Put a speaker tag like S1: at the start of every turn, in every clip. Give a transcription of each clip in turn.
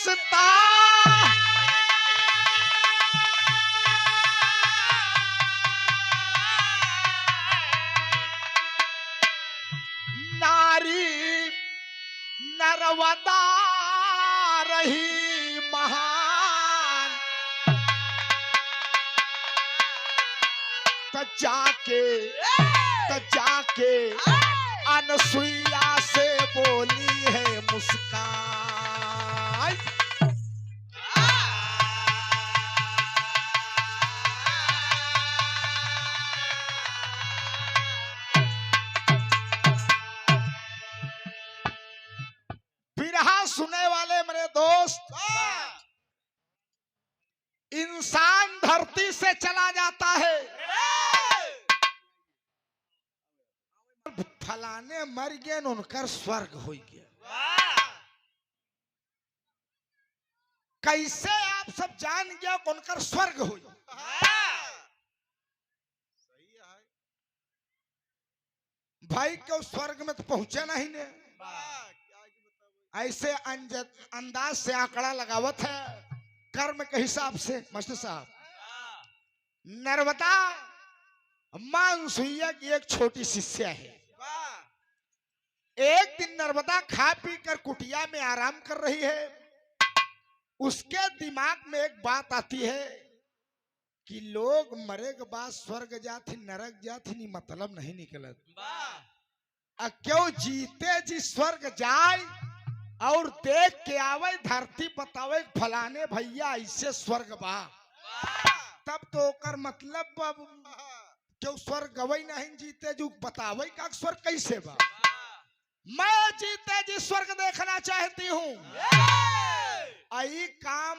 S1: दोस्ता नारी नर्मदा रही महान, त जाके अनसुईया से बोली है मुस्कान। बिरहा सुने वाले मेरे दोस्त, इंसान धरती से चला जाता है, फलाने मर गए उनकर स्वर्ग हो गया। कैसे आप सब जान गया उनकर स्वर्ग हो गया? भाई क्यों स्वर्ग में तो पहुंचे नहीं ने, ऐसे अंदाज से आंकड़ा लगावत है कर्म के हिसाब से। मास्टर साहब, नर्मदा मानसूया की एक छोटी शिष्या है। एक दिन नर्मदा खा पी कर कुटिया में आराम कर रही है। उसके दिमाग में एक बात आती है कि लोग मरे के बाद स्वर्ग जाती नरक जाती नहीं मतलब नहीं निकलत, क्यों जीते जी स्वर्ग जाए और देख के आवे धरती बतावे फलाने भैया ऐसे स्वर्ग बा, तब तो ओकर मतलब क्यों स्वर्ग गवई नहीं जीते जो बतावे का स्वर्ग कैसे बा। मैं जीते जी स्वर्ग देखना चाहती हूँ। आई काम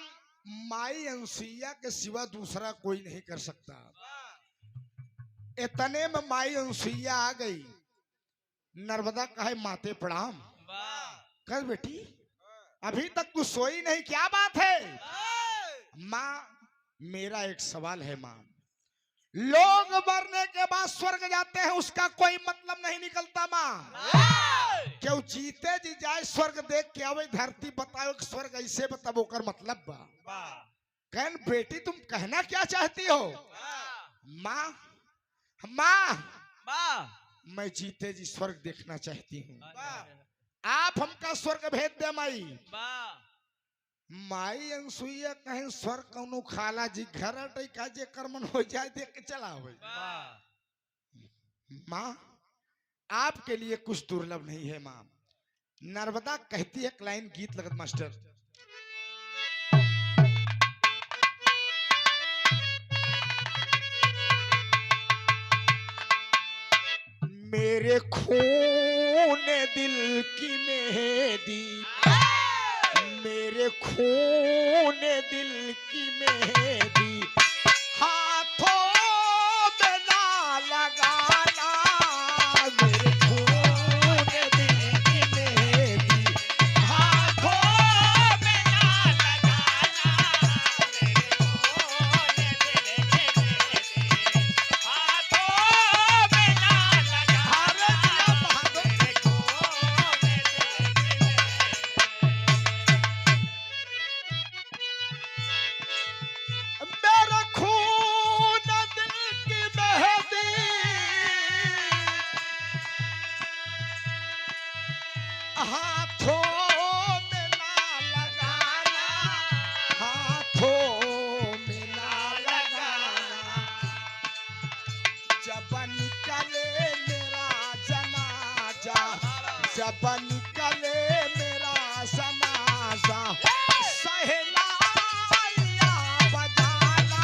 S1: माई अनसुईया के सिवा दूसरा कोई नहीं कर सकता। इतने में माई अनसुईया आ गई। नर्मदा कहे माते प्रणाम। कर बेटी अभी तक तू सोई नहीं, क्या बात है? माँ मेरा एक सवाल है माँ, लोग मरने के बाद स्वर्ग जाते हैं उसका कोई मतलब नहीं निकलता माँ, क्यों जीते जी जाए स्वर्ग देख के आवे धरती बताओ स्वर्ग ऐसे बताओ कर मतलब बा। कहन बेटी तुम कहना क्या चाहती हो? माँ माँ मैं जीते जी स्वर्ग देखना चाहती हूँ, आप हमका स्वर्ग भेज दे माई। माई अनसुईया कहीं स्वर्ग कौनो खाला जी घर का जे कर्मन हो जाए देख के चला हो। माँ आपके लिए कुछ दुर्लभ नहीं है माँ। नर्मदा कहती है, एक लाइन गीत लगत मास्टर। मेरे खून दिल की मेहंदी, मेरे खून दिल की मेहंदी हाथों में ना लगाना, मेरे खून दिल की मेहंदी हाथों में ना लगाना, मेरे खून दिल की मेहंदी हाथों में ना लगाना, मेरे खून दिल की मेरा खून दिल की मेहंदी हाथों में ना लगाना, हाथों में ना लगाना, जब निकले मेरा जनाजा, जब निकले मेरा जनाजा सहनाइयाँ बजाना,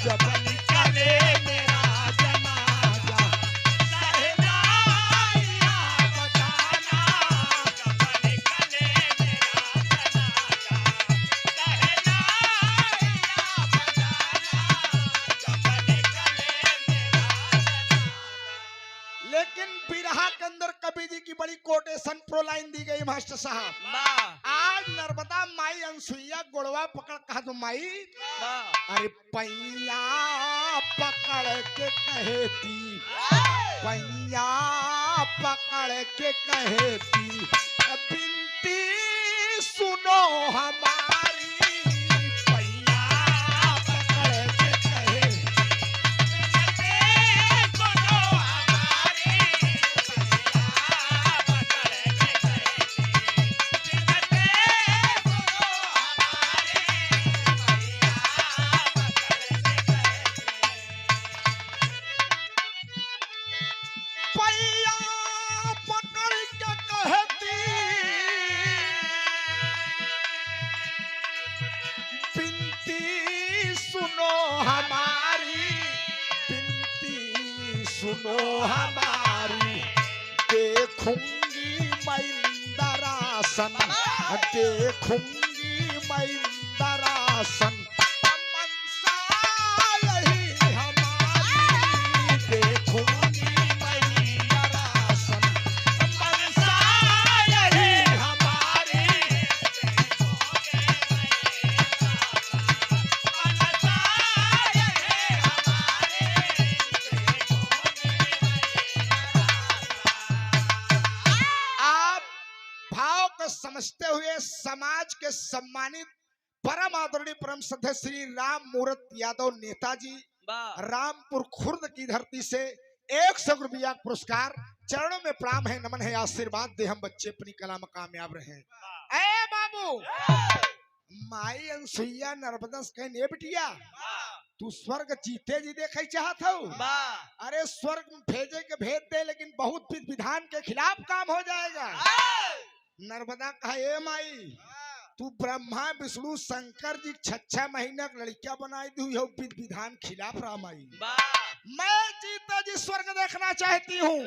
S1: जब निकले मेरा जनाजा सहनाइयाँ बजाना, जब निकले मेरा जनाजा सहनाइयाँ बजाना, जब निकले मेरा जनाजा। लेकिन बिरहा के अंदर कवि जी की बड़ी कोटेशन प्रोलाइन दी गई मास्टर साहब। आज नर्मदा माई अनसुईया गोड़वा पकड़ कहा तो माई अरे पैया पकड़ के कहती, पैया पकड़ के कहती बिनती सुनो हमारी पैया पकड़ के कहे
S2: सुनो हमारी पैया पकड़ के कहती, जिनते सुनो हमारी पैया पकड़ के कहती।
S1: पैया पकड़ के कहती बिनती सुनो हमारी बिनती सुनो हमारी देखूंगी मैं इंदरासन देखूंगी मैं इंदरासन मनसा यही हमारी देखूंगी मैं इंदरासन मनसा यही हमारी आप भाव को समझते हुए समाज के सम्मानित परम आदरणीय परम श्रद्धेय श्री राम मूर्त यादव नेताजी रामपुर खुर्द की धरती से 100 रुपया पुरस्कार चरणों में प्रणाम है, नमन है, आशीर्वाद दे हम बच्चे अपनी कला में कामयाब रहे। ए बाबू माई अनसुईया नर्मदा कहने बिटिया तू स्वर्ग जीते जी देखे चाहत हो। अरे स्वर्ग भेजे के भेज दे लेकिन बहुत विधि विधान के खिलाफ काम हो जाएगा। नर्मदा कहा ए माई तू ब्रह्मा विष्णु शंकर जी 6 महीना का लड़किया बनाई दी हो विधि विधान खिलाफ रामाई। मैं जीता जी स्वर्ग देखना चाहती हूँ।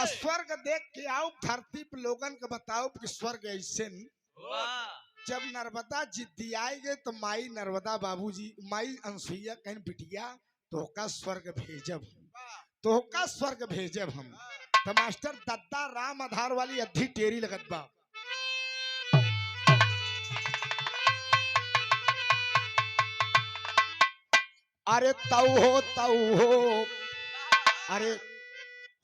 S1: स्वर्ग देख के आओ धरती पे लोगन को बताओ कि स्वर्ग ऐसे जब नर्मदा जिद्दी आएंगे तो माई नर्मदा बाबूजी माई अनसुईया कहीं बिटिया तोहका स्वर्ग भेजब तोहका स्वर्ग भेजब हम। तो मास्टर दद्दा राम आधार वाली अद्धी टेरी लगत बा। अरे तऊ हो अरे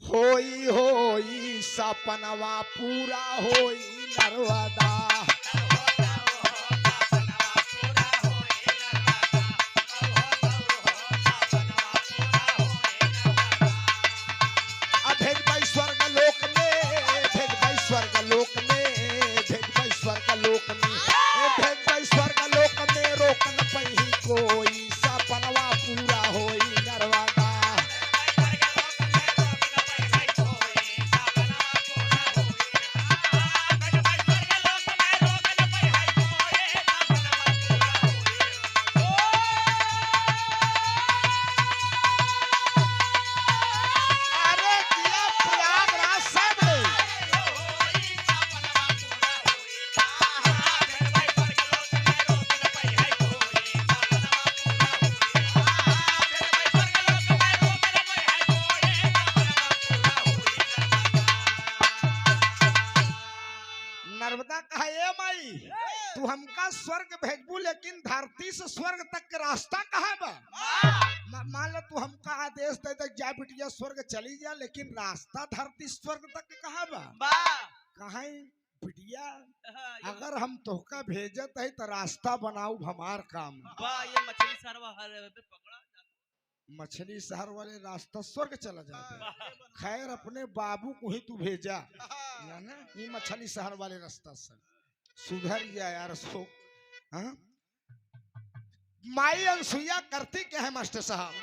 S1: होई होई सपनवा पूरा होई नर्मदा नर्मदा कहा ए माई तू हमका स्वर्ग भेजबू लेकिन धरती से स्वर्ग तक के रास्ता कहाँ बा। मान लो तू हमका आदेश दे दे जा बिटिया स्वर्ग चली जा लेकिन रास्ता धरती स्वर्ग तक के कहाँ बा। कहाँ बिटिया अगर हम तोहका भेजत है तो रास्ता बनाऊ हमार काम।
S2: ये मछली सरवा पकड़ा
S1: मछली शहर वाले रास्ता स्वर्ग चला जाता है। खैर अपने बाबू को ही तू भेजा ना ये मछली शहर वाले रास्ता से सुधर गया यार सो। हाँ? माई अनसुईया करती क्या है मास्टर साहब।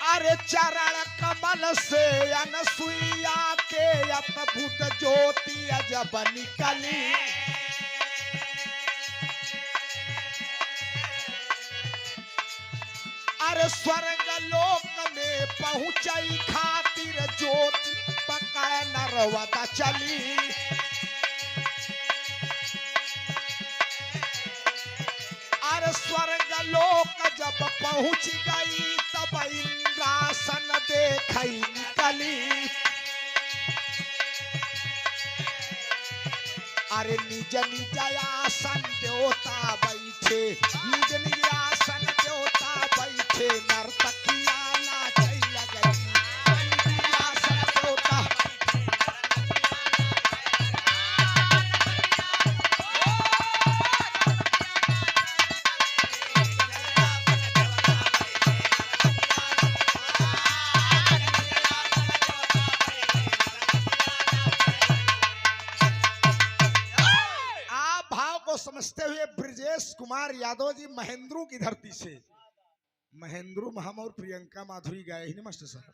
S1: अरे चरण कमल से अनसुईया के अद्भुत ज्योति अजब निकली। अरे स्वर्ग लोक में पहुंचाई खातिर ज्योति पकड़ नर्मदा चली। अरे स्वर्ग लोक जब पहुंच गई तब इंद्रासन देखई निकली। अरे निज निज आसन देवता बैठे निज निज आसन देवता बैठे नर्तक ब्रजेश कुमार यादव जी महेंद्रू की धरती से। महेंद्रू हम और प्रियंका माधुरी गाए ही ना मास्टर साहब।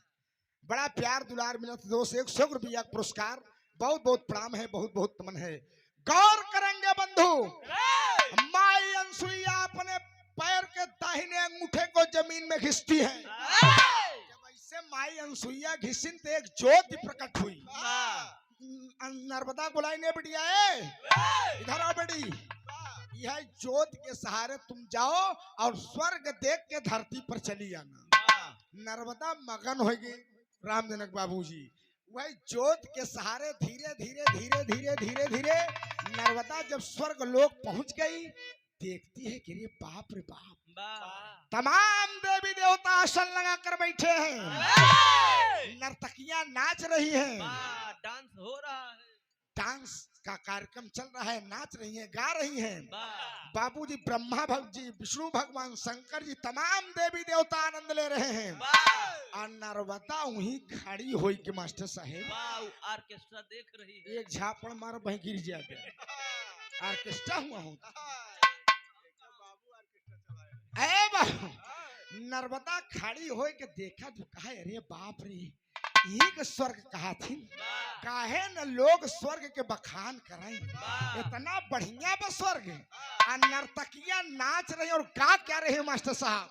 S1: बड़ा प्यार दुलार मिला था दोस्त, 100 रुपया पुरस्कार। बहुत बहुत प्रणाम है, बहुत बहुत नमन है। गौर करेंगे बंधु, माई अनसुईया अपने पैर के दाहिने अंगूठे को जमीन में घिसती है। जब ऐसे माई अनसुईया घिसिन तो एक ज्योति प्रकट हुई। नर्मदा बुलाई ने बेटिया, इधर आओ बेटी। यह ज्योत के सहारे तुम जाओ और स्वर्ग देख के धरती पर चली आना। नर्मदा मगन हो गई राम जनक बाबूजी। वह ज्योत के सहारे धीरे धीरे धीरे धीरे धीरे धीरे नर्मदा जब स्वर्ग लोक पहुंच गई, देखती है कि रे बाप रे बाप, तमाम देवी देवता आसन लगा कर बैठे हैं, नर्तकियां नाच रही हैं,
S2: डांस हो रहा है,
S1: डांस का कार्यक्रम चल रहा है, नाच रही हैं, गा रही हैं। बाबूजी ब्रह्मा जी, विष्णु भगवान, शंकर जी, तमाम देवी देवता आनंद ले रहे हैं। और नर्मदा वहीं खड़ी हुई के मास्टर साहेब
S2: ऑर्केस्ट्रा देख रही है।
S1: एक झापड़ मार वहीं गिर जाते। ऑर्केस्ट्रा हुआ हूँ। नर्मदा खड़ी हो के देखा तो कहा, अरे बाप रे, यही के स्वर्ग कहा थी, काहे न लोग स्वर्ग के बखान कराएं। इतना बढ़िया बा स्वर्ग, और नर्तकियां नाच रही और गा क्या रहे मास्टर साहब।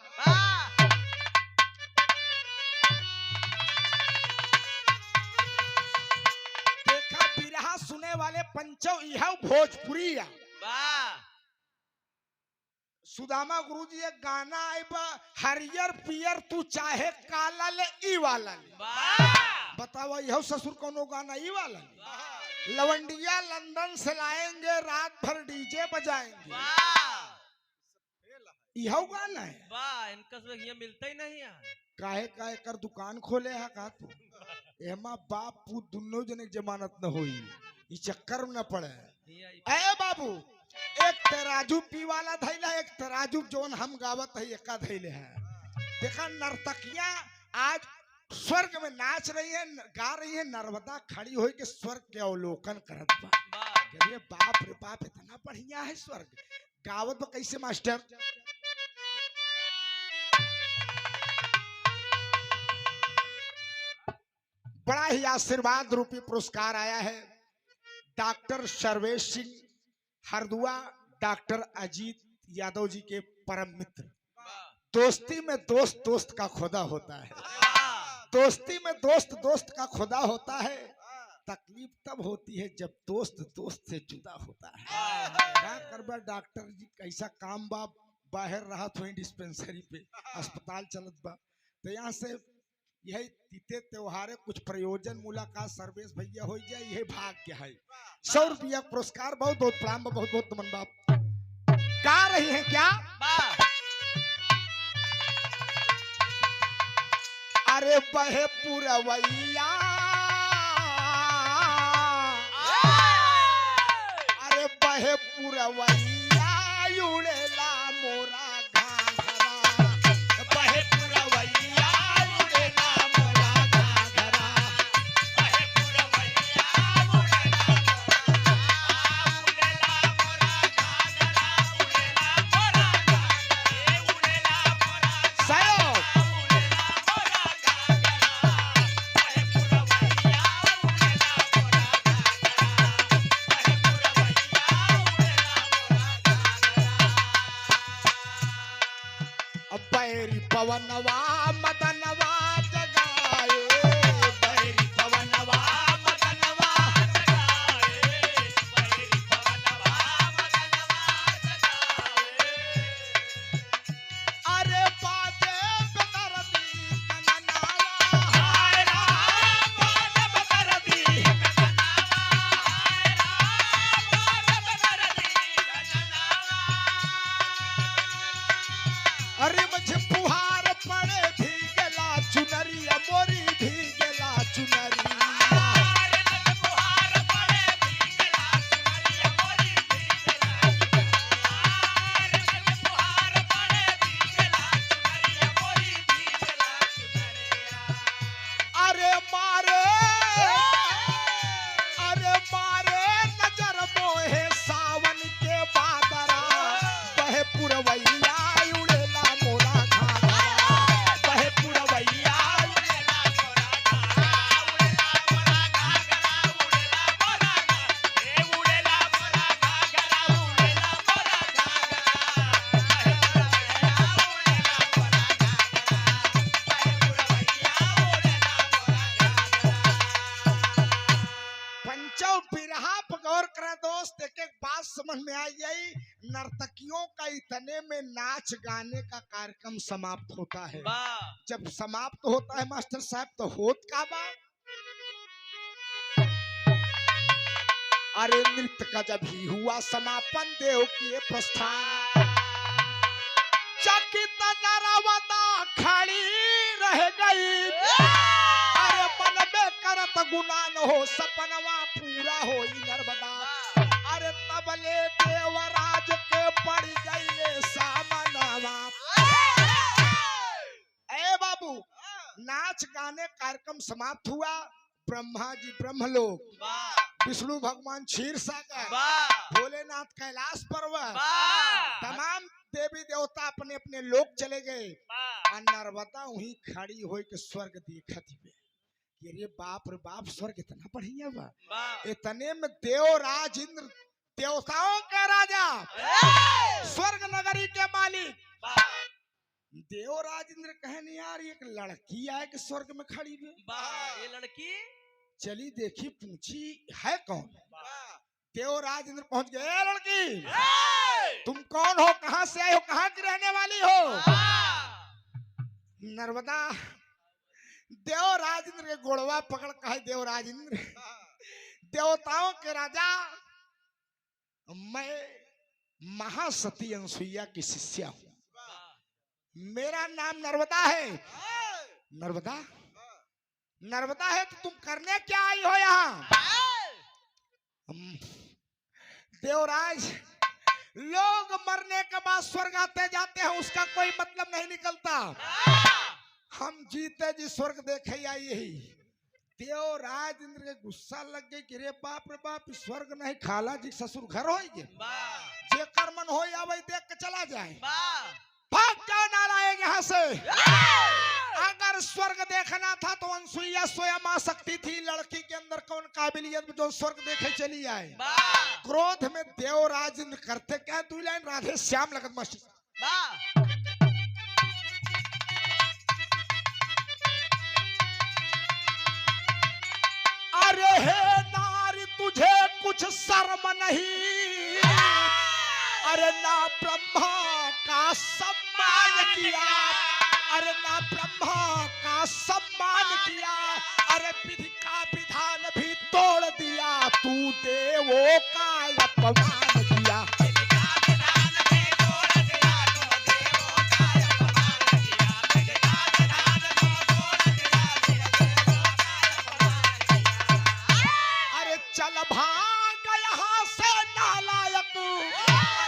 S1: देखा बिरहा सुने वाले पंचो यह भोजपुरी। सुदामा गुरुजी एक गाना आए बा, हरियर पियर तू चाहे काला ले ई वाला ले। बताओ यह ससुर कोनो गाना ई वाला ले। लवंडिया लंदन से लाएंगे, रात भर डीजे बजाएंगे, यह गाना है।
S2: वाह, इनका ये मिलता ही नहीं है।
S1: काहे काहे कर दुकान खोले है का तू? एमा बाप पूत दोनों जने जमानत न होई, ई चक्कर में न पड़े। ए बाबू, एक तराजू पी वाला धैला, एक तराजू जोन हम गावत है एका धैले है। देखा नर्तकियां आज स्वर्ग में नाच रही है, गा रही है। नर्मदा खड़ी होई के स्वर्ग के अवलोकन करत बा। अरे बाप रे बाप, इतना बढ़िया है स्वर्ग। गावत बा कैसे मास्टर? बड़ा ही आशीर्वाद रूपी पुरस्कार आया है। डॉक्टर सर्वेश सिंह हरदुआ, डॉक्टर अजीत यादव जी के परम मित्र। दोस्ती में दोस्त दोस्त का खुदा होता है, दोस्ती में दोस्त दोस्त का खुदा होता है। तकलीफ तब होती है जब दोस्त दोस्त से जुदा होता है। क्या करबा डॉक्टर जी, कैसा काम बा, बाहर रहा तो डिस्पेंसरी पे अस्पताल चलत बा। तो यहाँ से यही तीते त्योहारे कुछ प्रयोजन मुलाकात सर्वेश भैया हो जाए, यही भाग्य है। 100 रुपया पुरस्कार। बहुत बहुत प्रणाम, बहुत बहुत नमन। बाप गा रही हैं क्या? अरे बहे पुरवैया, अरे बहे पुरवैया, उड़ेला मोरा घाघरा, बहे पुरवैया, उड़ेला मोरा घाघरा,
S2: बहे पुरवैया, उड़ेला मोरा घाघरा, उड़ेला मोरा घाघरा, उड़ेला मोरा
S1: सहयोग। बैरी पवनवा मदनवा जगाए, बैरी पवनवा मदनवा
S2: जगाए, बैरी पवनवा मदनवा जगाए।
S1: अरे बाजे बेदर्दी कननावा,
S2: हाय राम बाजे बेदर्दी कननावा, हाय राम बाजे बेदर्दी कननावा।
S1: अरे मुझे फुहार पड़े भीगला चुनरिया, मोरी भीगला चुनरिया।
S2: अरे मुझे फुहार पड़े भीगला चुनरिया, मोरी भीगला चुनरिया। अरे मुझे फुहार पड़े भीगला चुनरिया, मोरी भीगला चुनरिया।
S1: अरे मारे, अरे मारे नजर मोहे सावन के बादरा, इतने में नाच गाने का कार्यक्रम समाप्त होता है।
S2: वाह
S1: जब समाप्त होता है मास्टर साहब तो होत का बा, अरे नृत्य का जब ही हुआ समापन देव किए प्रस्थान, चकित नरवदा खड़ी रह गई, अरे मन में करत गुना न हो सपनवा पूरा हो नर्मदा, अरे तबले देवराज के पड़ गई सामनवा। ए बाबू, नाच गाने कार्यक्रम समाप्त हुआ। ब्रह्मा जी ब्रह्मलोक,
S2: वाह
S1: विष्णु भगवान क्षीर सागर,
S2: वाह
S1: भोलेनाथ कैलाश पर्वत,
S2: वाह
S1: तमाम देवी देवता अपने अपने लोक चले गए।
S2: वाह
S1: और नर्मदा वहीं खड़ी होई के स्वर्ग देखत हुए कि रे बाप स्वर्ग इतना बढ़िया बा।
S2: वाह
S1: इतने में देवराज इंद्र, देवताओं के राजा, स्वर्ग नगरी के मालिक देवराज इंद्र कहने यार एक लड़की आए कि स्वर्ग में खड़ी हुई,
S2: वाह ये लड़की
S1: चली देखी पूछी है कौन। देवराज इंद्र पहुंच गए, "ए लड़की तुम कौन हो, कहां से आए हो, कहां की रहने वाली हो?" नर्मदा देवराज इंद्र के गोड़वा पकड़ कहे, देवराज इंद्र देवताओं के राजा, मैं महासती अनसुईया की शिष्या हूं, मेरा नाम नर्मदा है। नर्मदा नर्मदा है तो तुम करने क्या आई हो यहाँ? देवराज, लोग मरने के बाद स्वर्ग आते जाते हैं, उसका कोई मतलब नहीं निकलता। हम जीते जी स्वर्ग देखे आई यही। देवराज इंद्र के गुस्सा लग गई कि रे बाप स्वर्ग नहीं, खाला जी ससुर घर होइगे, जे कर्मन हो या वही देख के चला जाए, भाग जाओ नालायक यहाँ से। अगर स्वर्ग देखना था तो अनसुईया स्वयं आ सकती थी, लड़की के अंदर कौन काबिलियत जो स्वर्ग देखे चली आए। क्रोध में देवराज इंद्र करते क्या, 2 लाइन राधे श्याम लगत मस्त। अरे हे नारी तुझे कुछ शर्म नहीं, अरे ना ब्रह्मा का सम्मान किया, अरे ना ब्रह्मा का सम्मान किया, अरे विधि का विधान भी तोड़ दिया, तू देवों का अपमान किया। अरे चल भाग यहाँ से नालायक,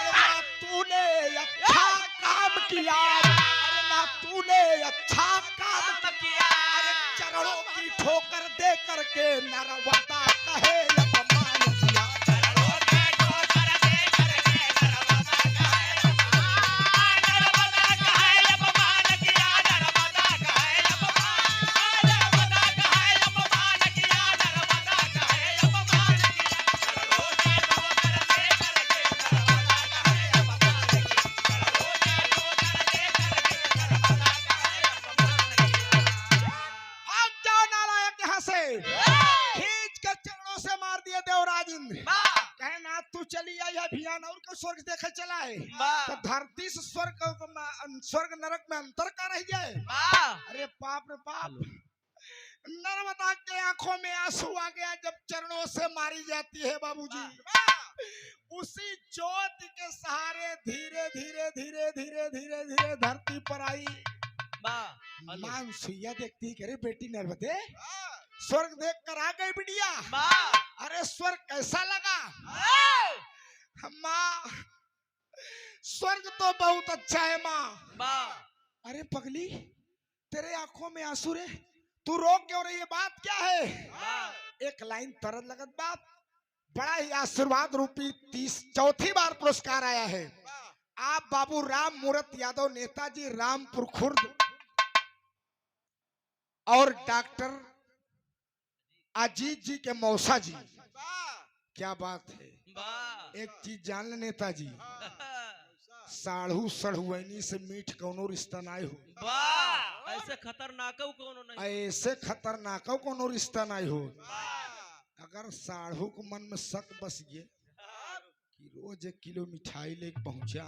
S1: ना तूने अच्छा काम किया, अरे ना तूने अच्छा काम किया, अरे चरणों की ठोकर दे करके नर्मदा कहे अपमान किया। भाग जाओ नालायक यहाँ से, खींच के चरणों से मार दिए देवराज इंद्र। कहे ना तू चली आई अभियान और को स्वर्ग देखे चला है, तो धरती से स्वर्ग नरक में अंतर का रह जाए। अरे बाप रे बाप, नर्मदा के आंखों में आंसू आ गया जब चरणों से मारी जाती है बाबूजी। उसी ज्योति के सहारे धीरे धीरे धीरे धीरे धीरे धीरे धरती पर आई। मां सुइया देखती है, अरे बेटी नर्मदे स्वर्ग देख कर आ गई बिटिया, अरे स्वर्ग कैसा लगा? माँ स्वर्ग तो बहुत अच्छा है माँ। अरे पगली तेरे आंखों में आंसू रे, तू रो क्यों रही है, बात क्या है? एक लाइन तरद लगत बात, बड़ा ही आशीर्वाद रूपी 34 बार पुरस्कार आया है। आप बाबू राम मूरत यादव नेताजी रामपुर खुर्द और डॉक्टर अजीत जी के मौसा जी, क्या बात है। एक चीज जान ले नेताजी, साढ़ू सढ़ुआनी से मीठ कौनो रिश्ता नहीं हो,
S2: ऐसे खतरनाक कोनो नहीं,
S1: ऐसे खतरनाक कोनो रिश्ता नहीं हो। अगर साढ़ू को मन में शक बस गए कि रोज 1 किलो मिठाई लेके पहुंचा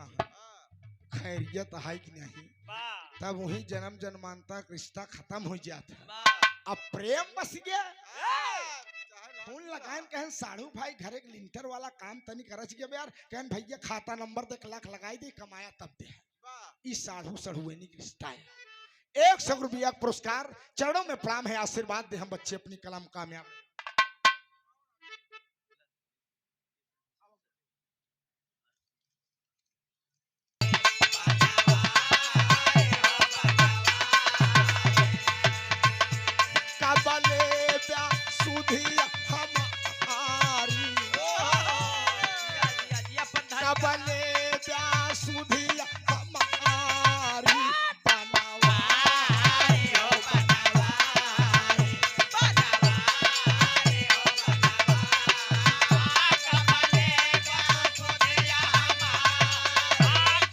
S1: खैरियत है कि नहीं,
S2: वाह
S1: तब वही जन्म जन्मांतर का रिश्ता खत्म हो जाता है।
S2: वाह
S1: अब प्रेम बस गया, फोन लगाए कहन साढ़ू भाई घरे के लिंटर वाला काम तनी करच गया यार, कहन भैया खाता नंबर दे 1 लाख लगाई दे, कमाया तब दे। इस साढ़ू सढ़ुएनी का रिश्ता है। 100 रुपया पुरस्कार, चरणों में प्रणाम है, आशीर्वाद दे हम बच्चे अपनी कलम कामयाब। कबले ब्या सुधी हमारी, कबले ब्या सुधी हमारी, बनवारी हो बनवारी, बनवारी हो बनवारी, कबले ब्या सुधी हमारी,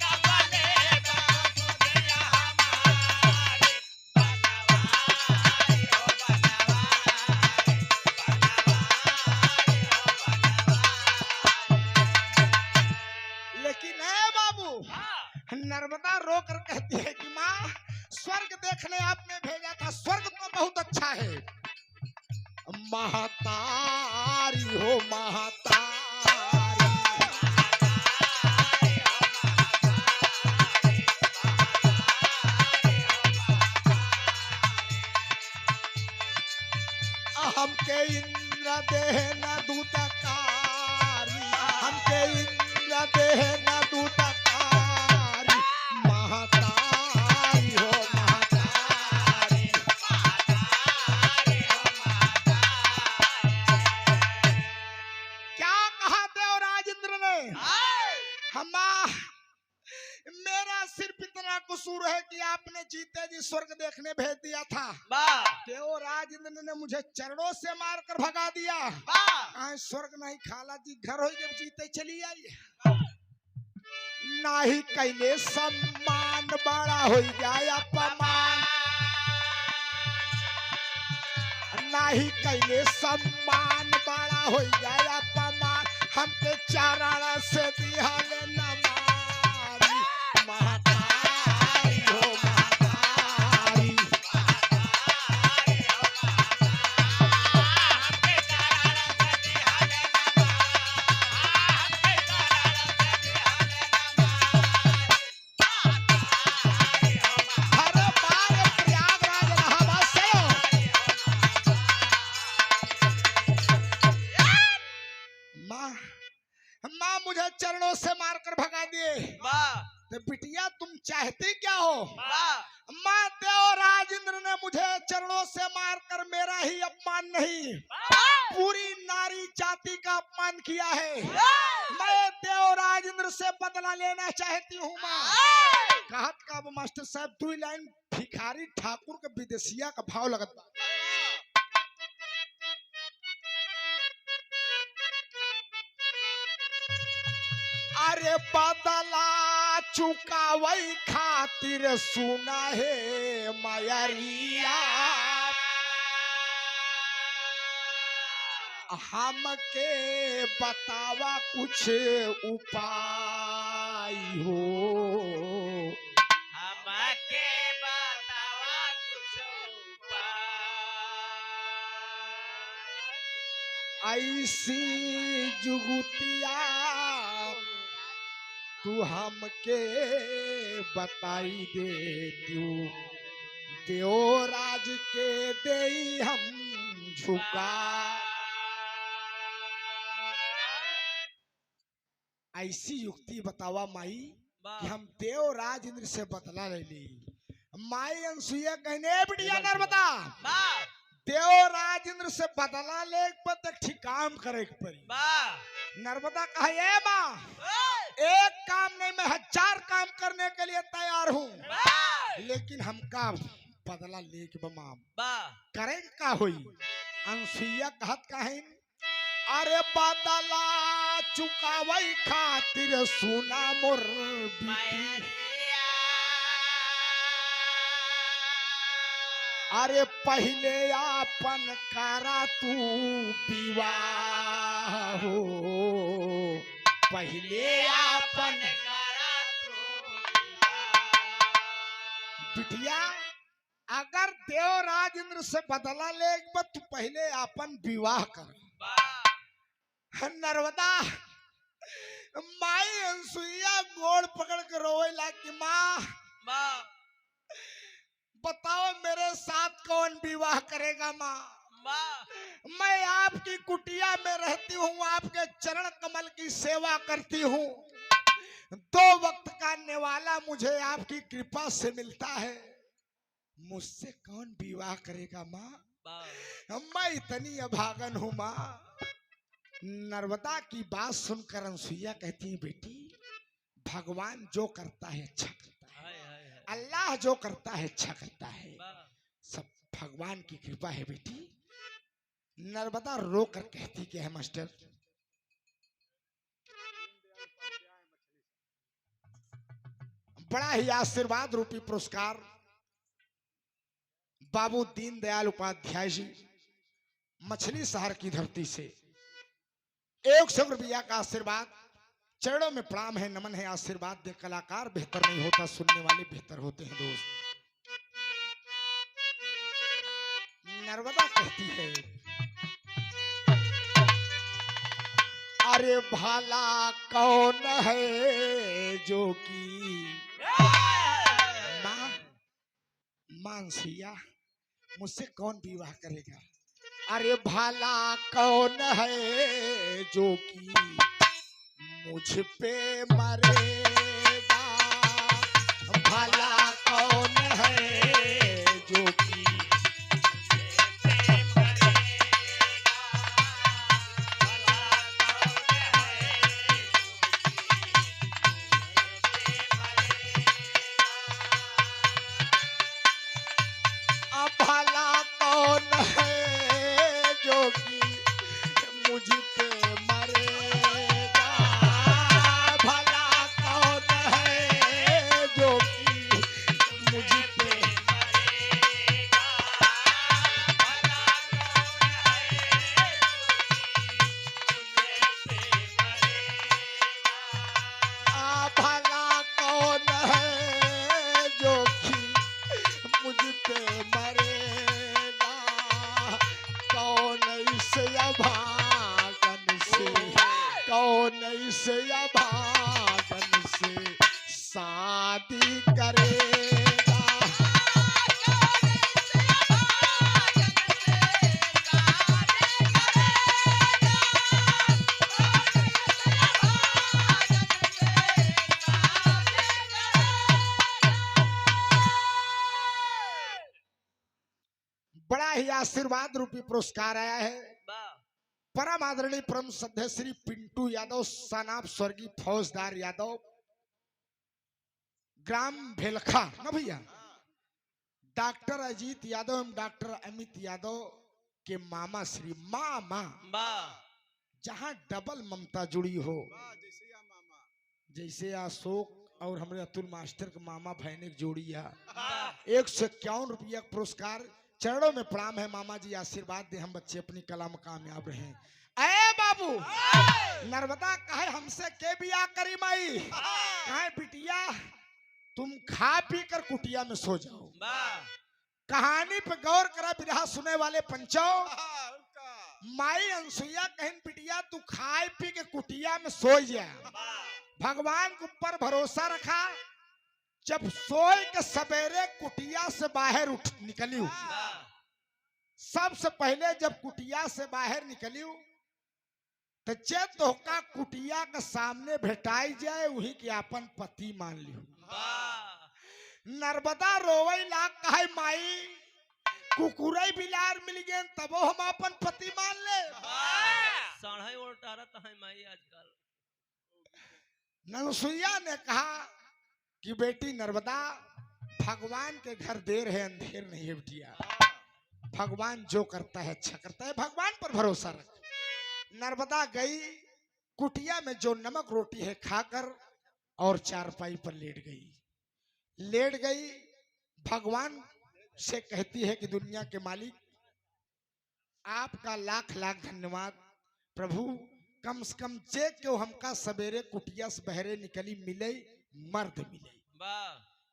S1: कबले ब्या सुधी हमारी, बनवारी हो बनवारी, लेकिन है बाबू, नर्मदा रो कर कहती है कि माँ स्वर्ग देखने आपने भेजा था, स्वर्ग तो बहुत अच्छा है, महतारी हो महतारी, हमके इंद्र देह न दूतकारी, हमके इंद्र देह न दूतकारी, महतारी हो महतारी, महतारी हो महतारी। क्या कहा देवराज इंद्र ने? हमा मेरा सिर्फ इतना कसूर है कि आपने जीते जी स्वर्ग देखने भेज दिया था, देवराज इंद्र ने मुझे चरणों से मारकर भगा दिया। स्वर्ग नहीं खाला जी घर हो जब जीते चली आई, नाही कैले सम्मान बड़ा हो जाए अपमान, नाही कैले सम्मान बड़ा हो जाए अपमान, हमके चारण से दिहाले न मारी, महतारी हो महतारी, महतारी हो महतारी, हमके चारण से दिहाले न मारी, हमके चारण से दिहाले न मारी, महतारी हो महतारी। हर बार प्रयागराज इलाहाबाद से माँ माँ मुझे चरणों से मारकर भगा दिए, तो बिटिया तुम चाहती क्या हो? माँ देवराज इंद्र ने मुझे चरणों से मारकर मेरा ही अपमान नहीं, पूरी नारी जाति का अपमान किया है। मैं देवराज इंद्र से बदला लेना चाहती हूँ माँ। कहत का मास्टर साहब 2 लाइन भिखारी ठाकुर के विदेशिया का भाव लगत बा। अरे बदला चुकावई खातिर सुना है मयरिया, हमके बतावा कुछ उपाय हो, हमके बतावा कुछ उपाय, ऐसी जुगुतिया तू हमके बताई दे, तू देवराज के दे हम झुका। ऐसी युक्ति बतावा माई कि हम देवराज इंद्र से बदला ले ली। माई अनसुईया कहने बिटिया नर्मदा देवराज इंद्र से बदला ले पर ठीक काम करे के पड़ी। नर्मदा कहे माँ एक काम नहीं मैं 1000 काम करने के लिए तैयार हूँ, लेकिन हमका बदला लेके बमाम करे का हुई। अनसुईया कहत कहिन अरे बदला चुकावई खातिर सुना मोर बिटिया, अरे पहले आपन करा तू विवाह हो, पहले आपन करा तू बिटिया अगर देवराज इंद्र से बदला ले तो पहले अपन विवाह कर। नर्मदा माई अनसुईया गोड़ पकड़ के रोए लागी, माँ बताओ मेरे साथ कौन विवाह करेगा माँ? मैं आपकी कुटिया में रहती हूँ, आपके चरण कमल की सेवा करती हूँ, 2 वक्त का निवाला मुझे आपकी कृपा से मिलता है, मुझसे कौन विवाह करेगा माँ? मैं इतनी अभागन हूँ माँ। नर्मदा की बात सुनकर अनसुईया कहती है, बेटी भगवान जो करता है अच्छा करता है, अल्लाह जो करता है अच्छा करता है, सब भगवान की कृपा है बेटी। नर्मदा रो कर कहती कि है मास्टर, बड़ा ही आशीर्वाद रूपी पुरस्कार बाबू दीनदयाल उपाध्याय जी मछली शहर की धरती से 100 रुपया का आशीर्वाद, चरणों में प्रणाम है, नमन है। आशीर्वाद दे कलाकार बेहतर नहीं होता, सुनने वाले बेहतर होते हैं दोस्त। नर्मदा कहती है, अरे भाला कौन है जो कि मानसिया मुझसे कौन विवाह करेगा? अरे भाला कौन है जो कि मुझ पे मरेगा? भाला कौन है जो कि से या भागन से शादी करेगा? बड़ा ही आशीर्वाद रूपी पुरस्कार आया है परम आदरणीय परम श्रद्धेय श्री पिंटू यादव सनाब स्वर्गीय फौजदार यादव ग्राम भेलखा ना भैया, डॉक्टर अजीत यादव एवं डॉक्टर अमित यादव के मामा श्री मामा, जहां डबल ममता जुड़ी हो, जैसे अशोक और हमारे अतुल मास्टर के मामा भैनिक जोड़ी है। 151 रुपया पुरस्कार, चरणों में प्रणाम है मामा जी, आशीर्वाद दे हम बच्चे अपनी कला में कामयाब रहे। अरे बाबू नर्मदा कहे हमसे के बिया करी माई, कहे बिटिया तुम खा पी कर कुटिया में सो जाओ। कहानी पे गौर करा बिरहा सुने वाले पंचो। माई अनसुईया कहन बिटिया तू खाए पी के कुटिया में सो जा, भगवान के ऊपर भरोसा रखा। जब सोए के सवेरे कुटिया से बाहर उठ निकली, सबसे पहले जब कुटिया से बाहर निकली तो जे तोहका कुटिया के सामने भेटाई जाए वही के अपन पति मान लियो। नर्मदा रोवे ला कहे माई कुकुरई बिलार मिल गए तबो हम अपन पति मान ले।
S2: साढ़े उल्टा है माई आजकल।
S1: ननसुईया ने कहा कि बेटी नर्मदा भगवान के घर देर है अंधेर नहीं है बिटिया, भगवान जो करता है अच्छा करता है, भगवान पर भरोसा रख। नर्मदा गई कुटिया में जो नमक रोटी है खाकर और चारपाई पर लेट गई। भगवान से कहती है कि दुनिया के मालिक आपका लाख लाख धन्यवाद प्रभु, कम से कम जे क्यों हमका सवेरे कुटिया से बहरे निकली मिले मर्द मिले।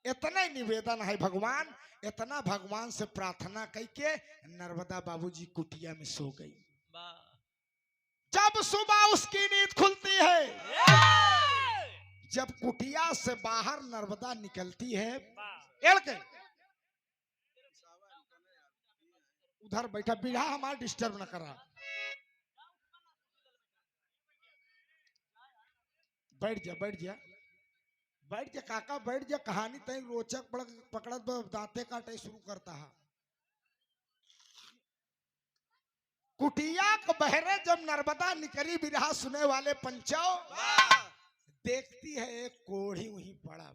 S1: इतना ही निवेदन है भगवान, इतना भगवान से प्रार्थना करके नर्मदा बाबूजी कुटिया में सो गई। जब सुबह उसकी नींद खुलती है, जब कुटिया से बाहर नर्मदा निकलती है, एड़ के उधर बैठा बिल्हा हमारा डिस्टर्ब न करा, बैठ जा बैठ जा बैठ जा काका बैठ जा, कहानी तय रोचक पकड़त दांते काटे शुरू करता है। कुटिया के बहरे जब नर्मदा निकली, बिरहा सुने वाले पंचो देखती है एक कोढ़ी वहीं पड़ा,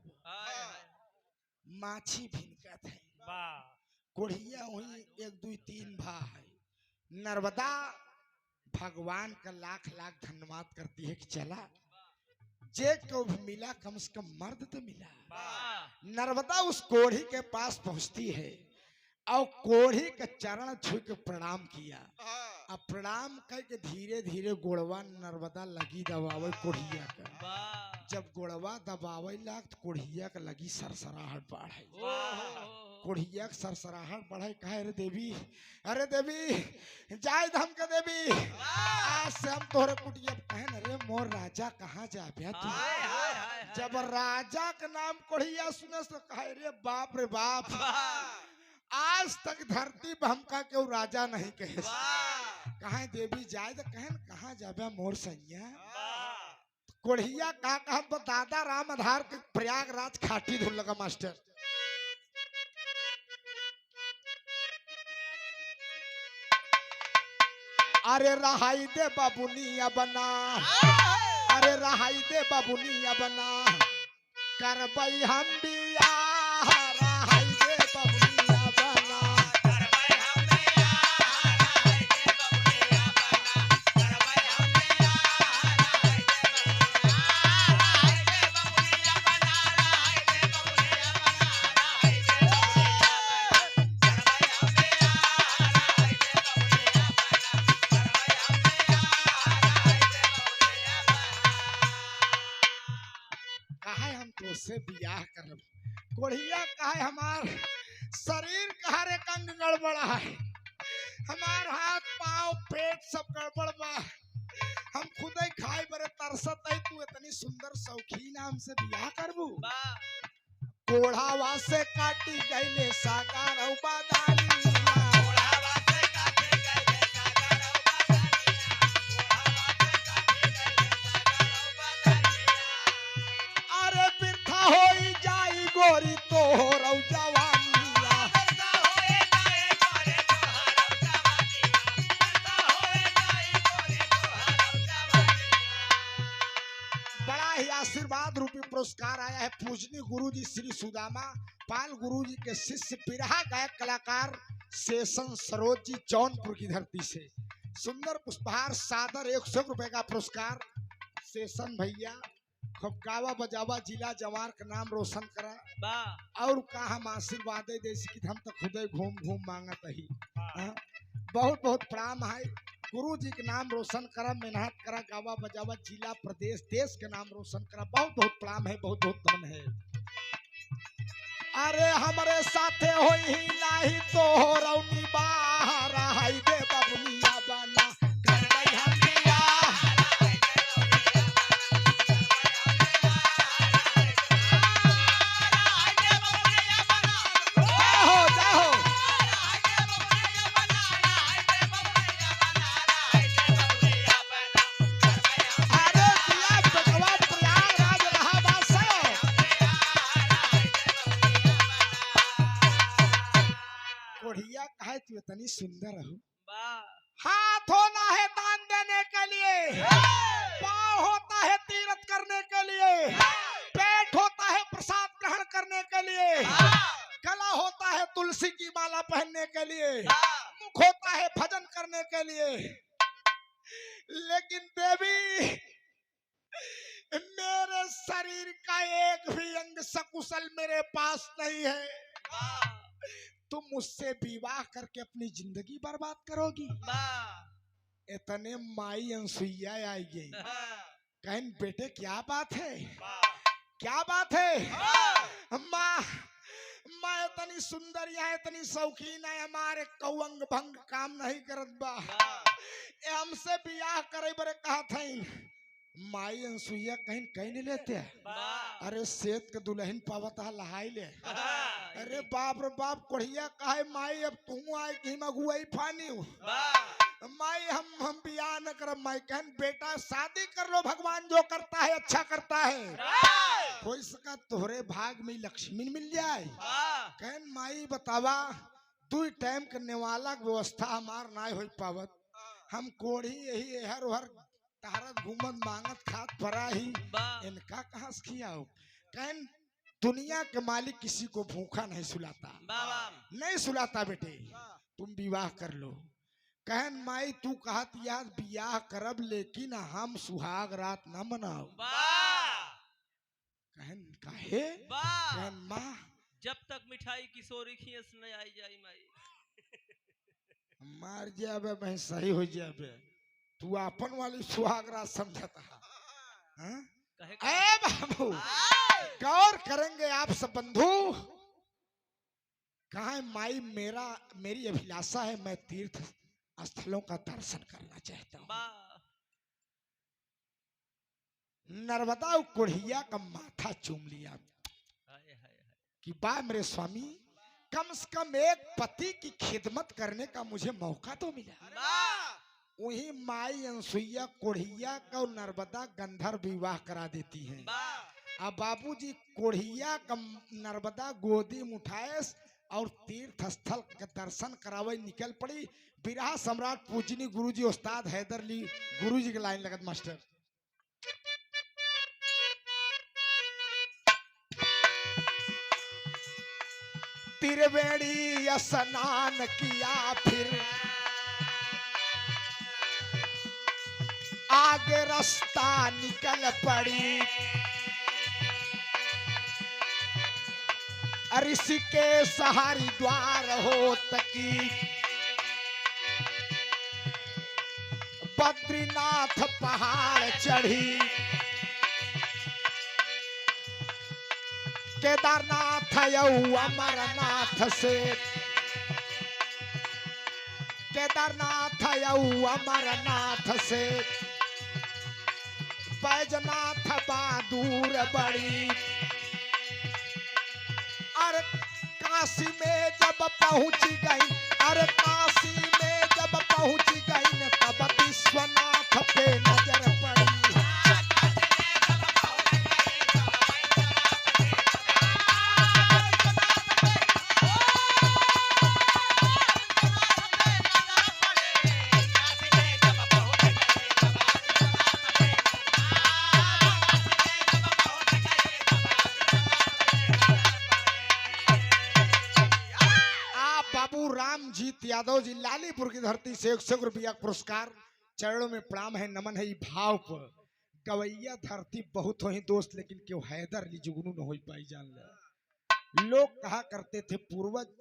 S1: माछी भिनकत है, कोढ़िया वहीं 1 2 3 भा है। नर्मदा भगवान का लाख लाख धन्यवाद करती है कि चला जे को भी मिला, कम से कम मर्द तो मिला। नर्मदा उस कोढ़ी के पास पहुंचती है और कोढ़ी का चरण छू के प्रणाम किया। अब प्रणाम करके धीरे धीरे गोड़वा नर्मदा लगी दबावे कोढ़िया का। जब गोड़वा दबावे लग तो कोढ़िया का लगी सरसराहट बढ़े, कोढ़िया का सरसराहट बढ़े। कहे अरे देवी जाय धम के देवी, आज से हम तोहरे कुटिया। कहे अरे मोर राजा कहाँ जा तू? जब राजा का नाम कोढ़िया सुने तो कहे रे बाप, आज तक धरती पर हमका क्यों राजा नहीं कहे। कहे देवी जाए तो कहे कहाँ जाबे मोर सैया? कोढ़िया कहा दादा राम आधार के प्रयागराज खाटी धुन लगा मास्टर। अरे रहाई दे बाबुनिया बना, अरे रहाई दे बाबुनिया बना, करबई हम बियाह, रहाई दे बाबुनिया बना। से बियाह करब। कोढ़िया कहे हमार शरीर का हर एक अंग गड़बड़ है, हमार हाथ पाँव पेट सब गड़बड़ बा, हम खुद ही खाए बड़े तरसत है, तू इतनी सुंदर शौकीन हमसे बियाह करबू? कोढ़ावा से काटी गईले सागार बादानी, होई जाई गोरी तोहर जवानिया। बड़ा ही आशीर्वाद रूपी पुरस्कार आया है पूजनीय गुरुजी श्री सुदामा पाल गुरुजी के शिष्य बिरहा गायक कलाकार शेषन सरोज जी जौनपुर की धरती से सुंदर पुष्पहार सादर 100 रुपए का पुरस्कार। शेषन भैया खूब गावा बजावा जिला जवार का नाम रोशन करा, और का हम आशीर्वाद जैसे कि हम तो खुद ही घूम घूम मांगत ही। बहुत बहुत प्रणाम है, गुरु जी के नाम रोशन करा, मेहनत करा, गावा बजावा जिला प्रदेश देश के नाम रोशन करा। बहुत बहुत प्रणाम है, बहुत बहुत तमन है। अरे हमारे साथे होई ही नाही तो रौनी बाहर हाई दे बाबुनिया बना, करबई हम बियाह। तू इतनी सुंदर हो, हाथ होना है दान देने के लिए, पाँव होता है तीरथ करने के लिए, पेट होता है प्रसाद ग्रहण करने के लिए, गला होता है तुलसी की माला पहनने के लिए, मुख होता है भजन करने के लिए। लेकिन देवी मेरे शरीर का एक भी अंग सकुशल मेरे पास नहीं है, तुम मुझसे विवाह करके अपनी जिंदगी बर्बाद करोगी? इतने माई अनसुईया आई गई, कहें बेटे क्या बात है, क्या बात है? माँ सुंदरिया इतनी शौकीन है हमारे कौअंग भंग काम नहीं करत बा ए हमसे बियाह करे बरे कहा थईन माई अनसुईया कहीं कहीं नहीं लेते अरे सेत के दुल्हन पावत है लहाई ले अरे बाप रे बाप कोढ़िया काहे माई अब तू आए कि मगुआई फानी हो माई हम बियाह न करब माई कहन बेटा शादी कर लो भगवान जो करता है अच्छा करता है हो सका तोहरे भाग में लक्ष्मी मिल जाए कहन माई बतावा दू टाइम करने वाला व्यवस्था हमार ना हो पावत हम कोढ़ी यही हर हर तारत घूमत मांगत खात फरा ही इनका कहाँ से खियाओ कहन दुनिया के मालिक किसी को भूखा नहीं सुलाता नहीं सुलाता बेटे तुम विवाह कर लो कहन माई तू कहत यार बियाह करब लेकिन हम सुहाग रात न मनाओ कहन काहे कहन माँ
S2: जब तक मिठाई किशोरी खीस नहीं आई जाई माई
S1: मार जाबे मैं सही हो जाबे तू अपन वाली सुहाग रात समझता है ए बाबू गौर करेंगे आप सब बंधु कहा माई मेरी अभिलाषा है मैं तीर्थ स्थलों का दर्शन करना चाहता हूँ नर्मदा कोढ़िया का माथा चूम लिया कि बा मेरे स्वामी कम से कम एक पति की खिदमत करने का मुझे मौका तो मिला वही माई अनसुईया कोढ़िया का और नर्मदा गंधर्व विवाह करा देती है अब बाबूजी कोढ़िया का नर्मदा गोदी में उठाए और तीर्थ स्थल के दर्शन करावे निकल पड़ी बिरहा सम्राट पूजनी गुरुजी उस्ताद हैदर अली गुरुजी के लाइन लगत मास्टर त्रिवेणी स्नान किया फिर आगे रास्ता निकल पड़ी ऋषिकेश हरिद्वार होत की बद्रीनाथ पहाड़ चढ़ी केदारनाथ यऊ अमरनाथ से केदारनाथ यऊ अमरनाथ से बैजनाथ बहादुर बड़ी अरे काशी में जब पहुंच गई अरे काशी में जब पहुंच गई न तब विश्वनाथ पे नजर पड़ी रामजीत यादव जी लालीपुर की धरती से 100 रुपया पुरस्कार चरणों में प्रणाम है नमन है भाव पर गवैया धरती बहुत हो ही दोस्त लेकिन क्यों हैदर अली जुगनू न हो पाई जान ले लोग कहा करते थे पूर्वज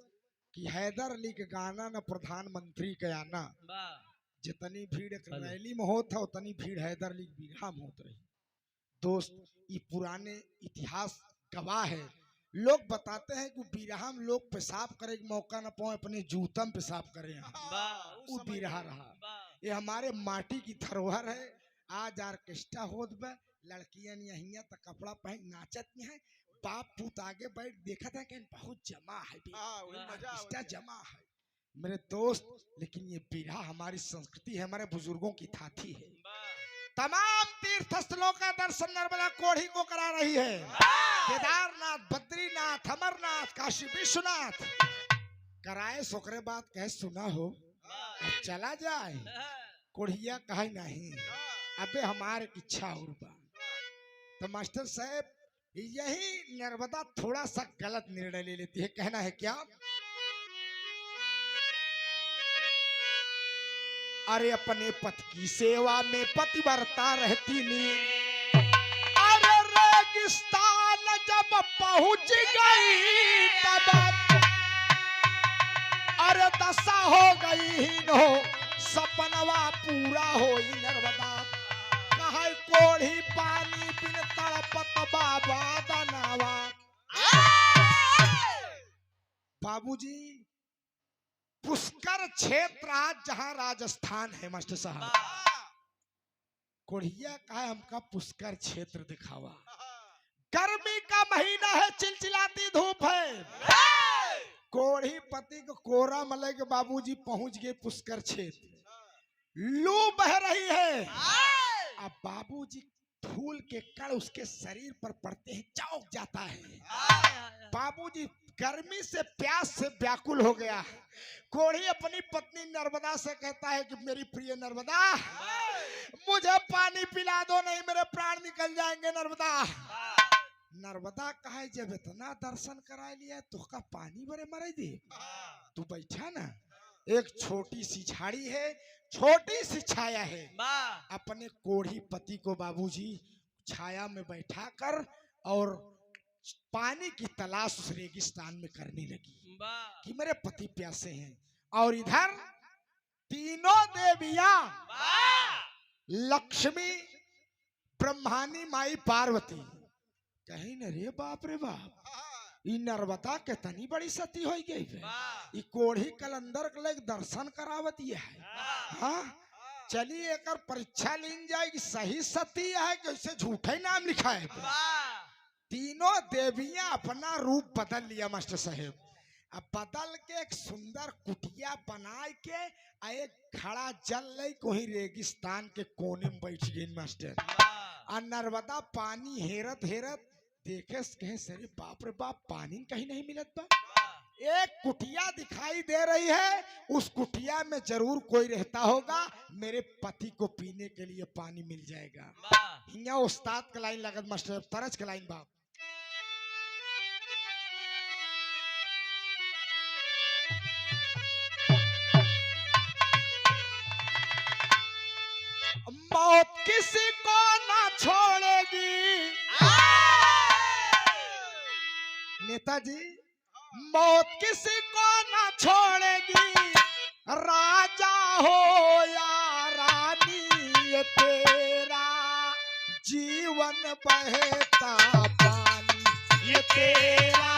S1: कि हैदर अली के गाना न प्रधानमंत्री के आना जितनी भीड़ रैली में होता उतनी भीड़ हैदर अली बिरहा में होत रही दोस्त ये पुराने इतिहास गवाह है लोग बताते हैं कि बिरहा में लोग पेशाब करे के मौका न पाए अपने जूतम पेशाब करे वो बिरहा रहा ये हमारे माटी की धरोहर है आज ऑर्केस्ट्रा होत बा लड़कियां यहिया तक कपड़ा पहन नाचत है बाप पूत आगे बैठ देखा था कि बहुत जमा है ऑर्केस्ट्रा जमा है मेरे दोस्त लेकिन ये बिरहा हमारी संस्कृति है हमारे बुजुर्गों की थाथी है तमाम तीर्थ स्थलों का दर्शन नर्मदा कोढ़ी को करा रही है केदारनाथ बद्रीनाथ अमरनाथ काशी विश्वनाथ कराए सोकरे बात कहे सुना हो अब चला जाए कोढ़िया कहे नहीं अबे हमारे इच्छा और बा तो मास्टर साहब यही नर्मदा थोड़ा सा गलत निर्णय ले लेती है कहना है क्या अरे अपने पति की सेवा में पतिव्रता रहती नी अरे रेगिस्तान जब पहुंच गई तब अरे दशा हो गई हीन हो सपनवा पूरा हो नर्मदा कहे कोढ़ी पानी बिन तड़पत बाबा दनावा बाबूजी पुष्कर क्षेत्र आज जहां राजस्थान है मास्टर साहब, कोढ़िया का है हमका पुष्कर क्षेत्र दिखावा। गर्मी का महीना है, चिलचिलाती धूप है, कोढ़ी पति को कोरा मले के बाबूजी पहुंच गए पुष्कर क्षेत्र। लू बह रही है, अब बाबूजी फूल के कण उसके शरीर पर पड़ते हैं, चौंक जाता है। बाबूजी गर्मी से प्यास से व्याकुल हो गया। कोढ़ी अपनी पत्नी नर्मदा से कहता है कि मेरी प्रिय नर्मदा, मुझे पानी पिला दो, नहीं मेरे प्राण निकल जाएंगे। नर्मदा नर्मदा कहे जब इतना दर्शन करा लिया तो का पानी भरे मरे दे, तू बैठा ना, एक छोटी सी झाड़ी है, छोटी सी छाया है। अपने कोढ़ी पति को बाबूजी छाया में बैठा कर और पानी की तलाश उस रेगिस्तान में करने लगी कि मेरे पति प्यासे हैं। और इधर तीनों देवियां, लक्ष्मी, ब्रह्मानी माई पार्वती, कहीं न रे बाप रे बाप, ई नर्मदा के तनी बड़ी सती हो गई है, ई कोढ़ी कलंदर के लिए दर्शन करावती है। हाँ चलिए एक परीक्षा लीन जाएगी, सही सती है कि ऐसे झूठे नाम लिखा है। तीनों देवियां अपना रूप बदल लिया मास्टर साहेब। अब बदल के एक सुंदर कुटिया बना के एक खड़ा जल ले कोई रेगिस्तान के कोने में बैठ गई मास्टर। और नर्मदा पानी हेरत हेरत देखे कहे सरे बाप रे बाप, पानी कहीं नहीं मिलत बा। एक कुटिया दिखाई दे रही है, उस कुटिया में जरूर कोई रहता होगा, मेरे पति को पीने के लिए पानी मिल जाएगा। हिया उस्ताद का लाइन लगत मास्टर, तरज का लाइन बाप। मौत किसी को ना छोड़ेगी नेताजी, मौत किसी को ना छोड़ेगी, राजा हो या रानी, ये तेरा जीवन बहता पानी, ये तेरा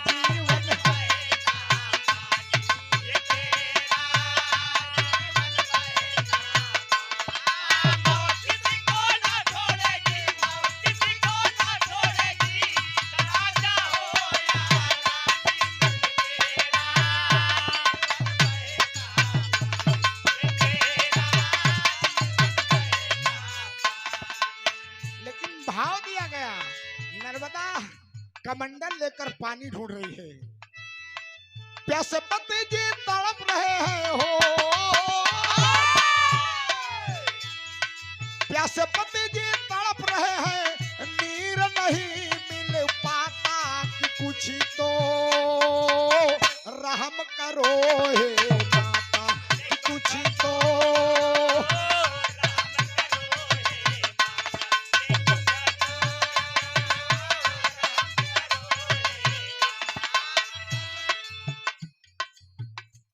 S1: जीवन बहता पानी, ये तेरा जीवन बहता पानी। मौत किसी को ना छोड़ेगी, मौत किसी को ना छोड़ेगी, राजा हो या रानी, लेकिन भाव दिया गया। नर्मदा कमंडल लेकर पानी ढूंढ रही है, प्यासे पति जी तड़प रहे हैं हो, प्यासे पति जी तड़प रहे हैं, नीर नहीं मिल पाता कि कुछ तो रहम करो हे माता, कि कुछ तो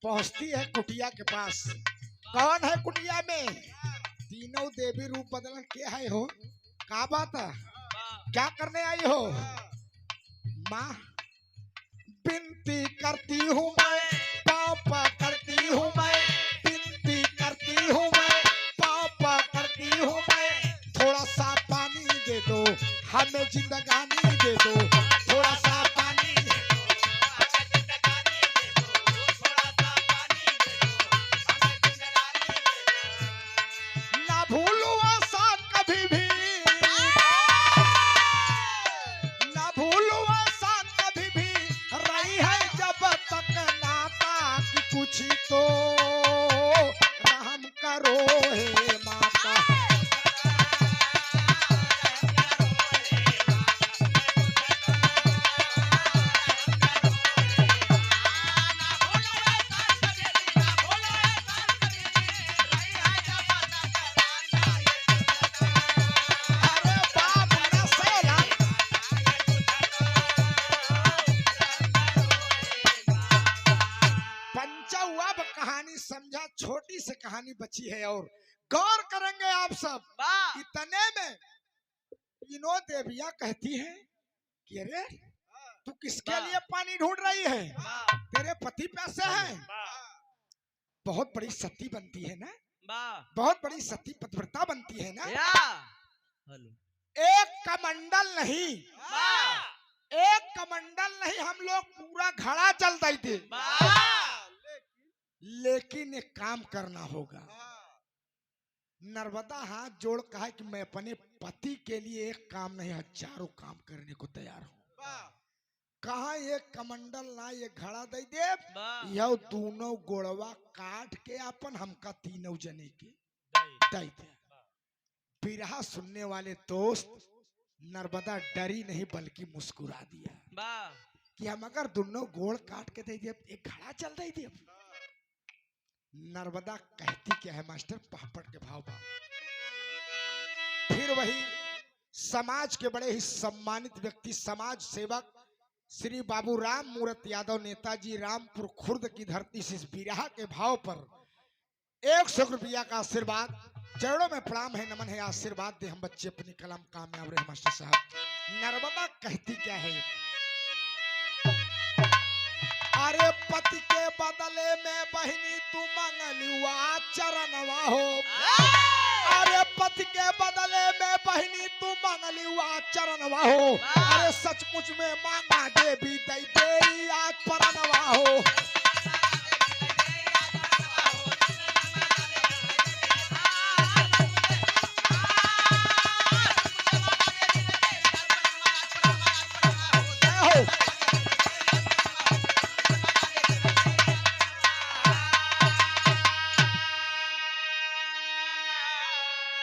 S1: पहुंचती है कुटिया के पास। कौन है कुटिया में? तीनों देवी रूप बदलन क्या है हो, क्या बात है, क्या करने आई हो? माँ विनती करती हूँ मैं, पाँव पकड़ती हूँ मैं, विनती करती हूँ मैं, पाँव पकड़ती हूँ मैं, थोड़ा सा पानी दे दो हमें, जिंदगानी दे दो, थोड़ा सा पानी दे दो हमें, जिंदगानी दे दो, थोड़ा सा पानी दे दो हमें, जिंदगानी दे दो। ना भूलूं ऐसा कभी भी, ना भूलूं ऐसा कभी भी, रही है जब तक नाता कि कुछ तो रहम करो हे माता। कहानी समझा, छोटी सी कहानी बची है और गौर करेंगे आप सब। इतने में तीनों देवियां कहती हैं कि अरे तू किसके
S2: वाह।
S1: लिए पानी ढूंढ रही है?
S2: वाह
S1: तेरे पति पैसे हैं?
S2: वाह
S1: बहुत बड़ी सती बनती है ना,
S2: वाह
S1: बहुत बड़ी सती पतिव्रता बनती है ना।
S2: या हेलो
S1: एक कमंडल नहीं,
S2: वाह
S1: एक कमंडल नहीं, हम लोग पूरा घड़ा चल देते,
S2: वाह
S1: लेकिन एक काम करना होगा। नर्मदा हाथ जोड़ कहा कि मैं अपने पति के लिए एक काम नहीं, हजारों काम करने को तैयार हूँ। कहा ये कमंडल ना ये घड़ा दे दे,
S2: वाह
S1: यह दोनों गोड़वा काट के अपन हमका तीनों जने के दे दे। बिरहा सुनने वाले दोस्त, नर्मदा डरी नहीं बल्कि मुस्कुरा दिया
S2: वाह
S1: कि हम अगर दोनों गोड़ काट के दे दे, एक घड़ा चल दे दे। नर्मदा कहती क्या है मास्टर? पापड़ के भाव भाव। फिर वही समाज के बड़े ही सम्मानित व्यक्ति, समाज सेवक श्री बाबू राम मूर्त यादव, नेताजी रामपुर खुर्द की धरती से इस बिरहा के भाव पर 100 रुपया का आशीर्वाद, चरणों में प्रणाम है, नमन है, आशीर्वाद दे हम बच्चे अपनी कलम कामयाब रहे मास्टर साहब। नर्मदा कहती क्या है? अरे पति के बदले में बहनी तू मंगलुआ चरणवा हो, अरे पति के बदले में बहनी तू मंगलुआ चरणवा हो, अरे सचमुच में मांगा देवी दई दे आज परनवा हो।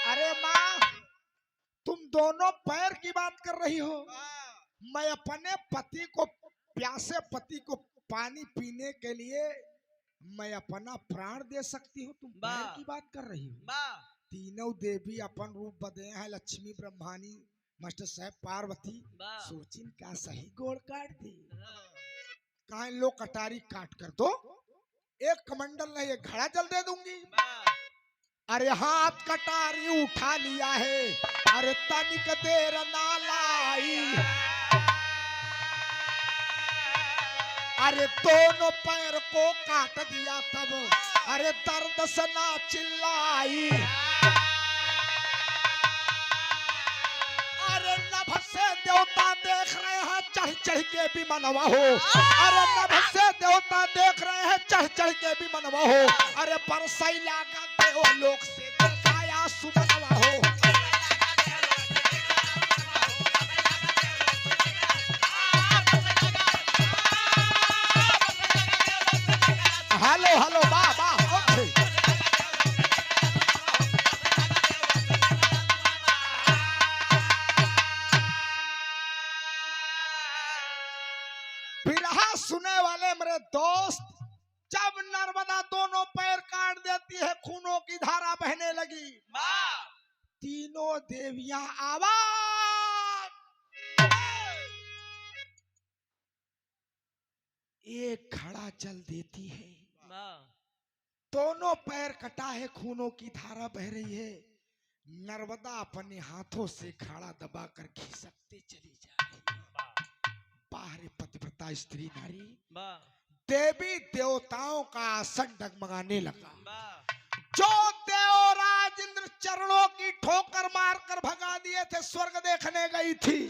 S1: अरे माँ, तुम दोनों पैर की बात कर रही हो, मैं अपने पति को, प्यासे पति को पानी पीने के लिए मैं अपना प्राण दे सकती हूँ, तुम पैर
S2: वाह।
S1: की बात कर रही हो।
S2: वाह
S1: तीनों देवी अपन रूप बदले हैं, लक्ष्मी ब्रह्मानी मास्टर साहब पार्वती,
S2: वाह
S1: सोचिन का सही गोड़ काट दी। कहा लो कटारी काट कर दो, एक कमंडल नहीं एक घड़ा जल दे दूंगी।
S2: वाह
S1: अरे हाथ कटारी उठा लिया है, अरे तनिक देर ना लाई, अरे दोनों पैर को काट दिया तब, अरे दर्द से ना चिल्लाई, अरे नभ से देवता देख रहे हैं चढ़ चढ़ के भी मनवा हो, अरे नभ से देवता देख रहे हैं चढ़ चढ़ के भी मनवा हो, अरे परसैला का देव लोक से दिखाया सुमनवा हो। हेलो हेलो वाह वाह, ओके। बिरहा सुने वाले मेरे दोस्त, जब नर्मदा दोनों पैर काट देती है, खूनों की धारा बहने लगी,
S2: वाह
S1: तीनों देवियां आवाज, एक घड़ा जल देती है।
S2: वाह
S1: दोनों पैर कटा है, खूनों की धारा बह रही है। नर्मदा अपने हाथों से घड़ा दबाकर खिसकते चली जा रही है। बाहर पतिव्रता स्त्री नारी,
S2: वाह
S1: देवी देवताओं का आसन डगमगाने लगा।
S2: वाह
S1: जो देवराज इंद्र चरणों की ठोकर मारकर भगा दिए थे, स्वर्ग देखने गई थी,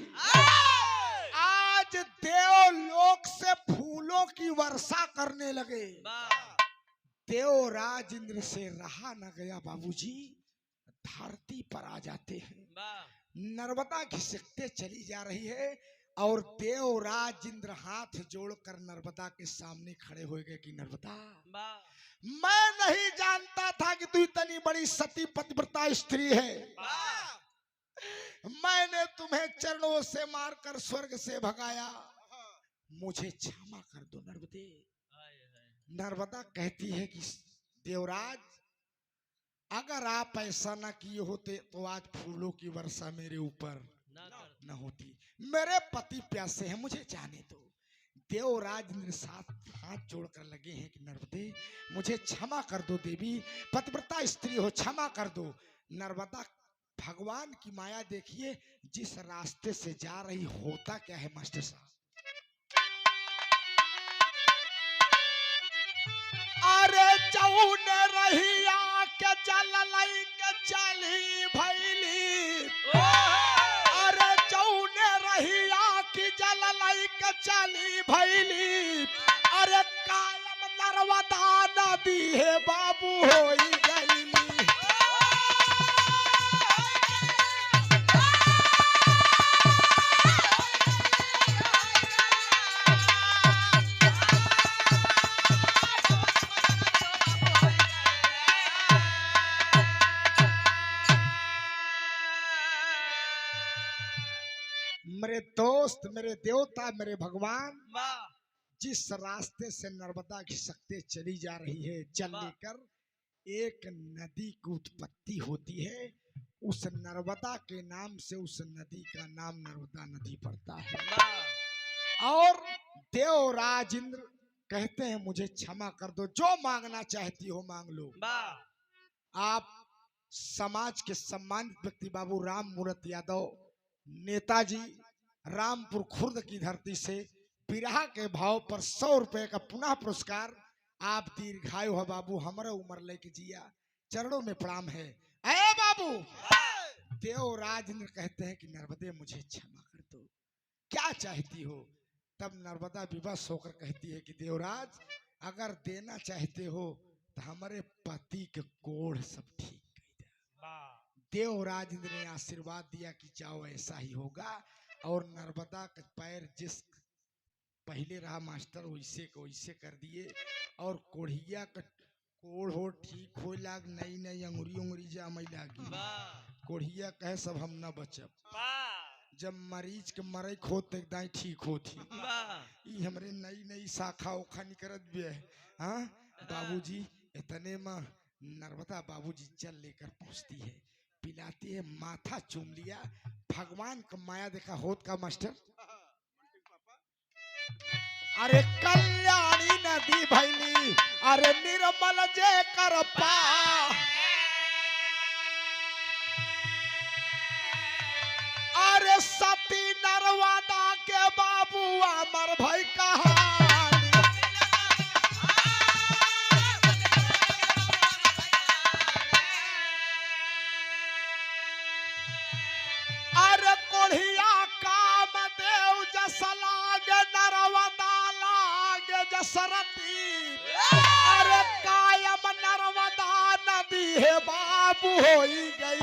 S1: आज देवलोक से फूलों की वर्षा करने लगे।
S2: वाह
S1: देवराज इंद्र से रहा न गया बाबूजी, धरती पर आ जाते हैं।
S2: वाह
S1: नर्मदा घिसकते चली जा रही है और देवराज इंद्र हाथ जोड़कर नर्मदा के सामने खड़े हो गए कि नर्मदा,
S2: वाह
S1: मैं नहीं जानता था कि तू इतनी बड़ी सती पतिव्रता स्त्री है।
S2: वाह
S1: मैंने तुम्हें चरणों से मारकर स्वर्ग से भगाया, मुझे क्षमा कर दो नर्मदे। नर्मदा कहती है कि देवराज, अगर आप ऐसा ना किए होते तो आज फूलों की वर्षा मेरे ऊपर न होती। मेरे पति प्यासे हैं, मुझे जाने दो। देवराज मेरे साथ हाथ जोड़कर लगे हैं कि नर्मदे मुझे क्षमा कर दो देवी, पतिव्रता स्त्री हो, क्षमा कर दो। नर्मदा भगवान की माया देखिए, जिस रास्ते से जा रही, होता क्या है मास्टर साहब, जौने रहिया के चल लई के चली भैली अरे जौने रहिया की जल लई के चली भैली अरे कायम नर्मदा नदी है बाबू होई गईली मेरे दोस्त मेरे देवता मेरे भगवान
S2: वाह
S1: जिस रास्ते से नर्मदा खिसकते चली जा रही है चल
S2: वाह।
S1: लेकर एक नदी की उत्पत्ति होती है उस नर्मदा के नाम से उस नदी का नाम नर्मदा नदी पड़ता है
S2: वाह
S1: और देवराज इंद्र कहते हैं मुझे क्षमा कर दो जो मांगना चाहती हो मांग लो
S2: वाह
S1: आप समाज के सम्मानित व्यक्ति बाबू राम मूर्त यादव नेताजी रामपुर खुर्द की धरती से बिरहा के भाव पर 100 रुपए का पुनः पुरस्कार आप दीर्घायु हो बाबू हमारा उम्र लेके जिया चरणों में प्रणाम है अरे बाबू देवराज इंद्र कहते हैं कि नर्मदे मुझे क्षमा कर दो क्या चाहती हो तब नर्मदा विवश होकर कहती है कि देवराज अगर देना चाहते हो तो हमारे पति के कोढ़ सब ठीक कर दे देवराज इंद्र ने आशीर्वाद दिया कि चाहो ऐसा ही होगा और नर्मदा का पैर जिस पहले रहा मास्टर वैसे को वैसे कर दिए और कोढ़िया का कोढ़ हो ठीक हो लाग नई नई अंगुरी उंगुरी जामई लागी
S2: वाह
S1: कोढ़िया कहे सब हम न बचब
S2: वाह
S1: जब मरीज के मरे खो तो एकदम ठीक होती
S2: वाह
S1: ई हमरे नई नई शाखा उखा निकलत भी है हाँ बाबूजी इतने में नर्मदा बाबूजी जल लेकर पहुंचती है पिलाती है माथा चूम लिया भगवान का माया देखा होत का मास्टर अरे कल्याणी नदी भैली अरे निर्मल जे कर पा अरे सती नर्मदा के बाबू अमर भाई कहानी अरे कोढ़िया काम देव जस लागे नर्मदा लागे जसरती अरे कायम नर्मदा नदी है बाबू होई गई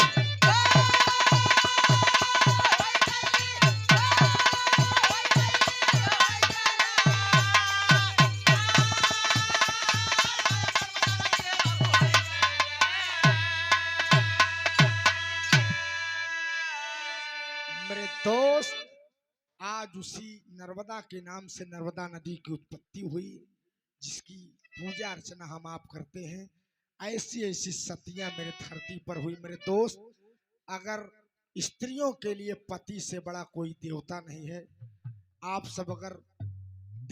S1: मेरे दोस्त आज उसी नर्मदा के नाम से नर्मदा नदी की उत्पत्ति हुई जिसकी पूजा अर्चना हम आप करते हैं ऐसी ऐसी सतियां मेरे धरती पर हुई मेरे दोस्त अगर स्त्रियों के लिए पति से बड़ा कोई देवता नहीं है आप सब अगर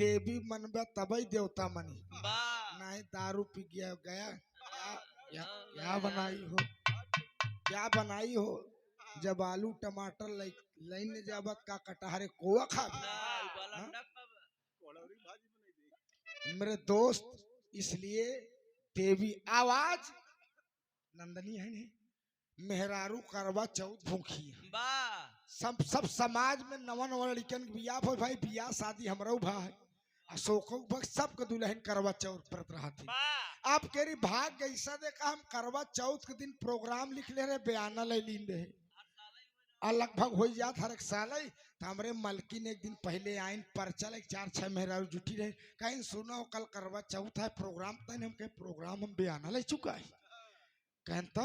S1: देवी मनबे तभी देवता मनी
S2: वाह
S1: नहीं दारू पी गया गया क्या बनाई हो क्या बनाई हो जब आलू टमाटर लाइन जाबत का कटहरे कोवा खा मेरे दोस्त इसलिए देवी आवाज नंदनी है नहीं मेहरारू करवा चौथ भूखी है
S2: वाह
S1: सब समाज में नवा नवा लड़कन के बियाह हो भाई बियाह शादी हमरा भा है अशोक भक्त सबके दुल्हन करवा चौथ परत रहा थी
S2: वाह
S1: आप कह रही भाग ऐसा देखा हम करवा चौथ के दिन प्रोग्राम लिख ले रहे बयाना ले लीन रहे लगभग हो जात हर एक साल है तो हमारे मलकिन एक दिन पहले आइन पर्चा एक 4-6 मेहरारू जुटी रहे कहीं सुनो कल करवा चौथ है प्रोग्राम तन हम कहे प्रोग्राम हम बयाना ले चुका है कहन तो